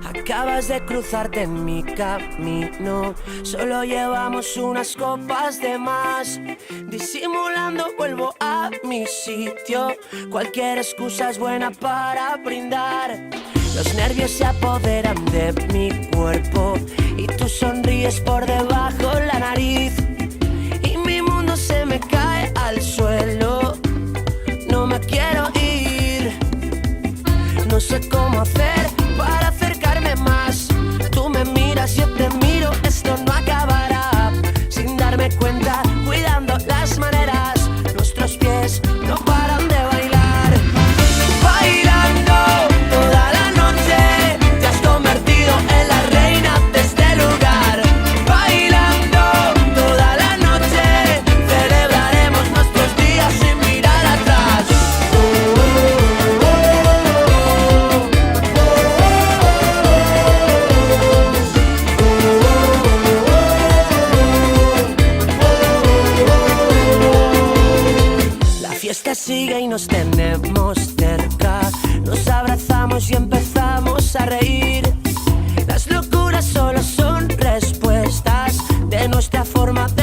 Acabas de cruzarte en mi camino. Solo llevamos unas copas de más. Disimulando vuelvo a mi sitio. Cualquier excusa es buena para brindar. Los nervios se apoderan de mi cuerpo y tú sonríes por debajo la nariz. Y mi mundo se me cae al suelo. No me quiero ir. No sé cómo hacer para acercarme más. Tú me miras, yo te miro. Esto no acabará. Sin darme cuenta, cuidando las maneras. Nuestros pies no paran de bailar. Bailando toda la noche. Te has convertido en la reina de este lugar. Bailando toda la noche. Celebraremos nuestros días sin mirar atrás. La fiesta sigue y nos tenemos cerca. Nos abrazamos y empezamos a reír. Las locuras solo son respuestas de nuestra forma de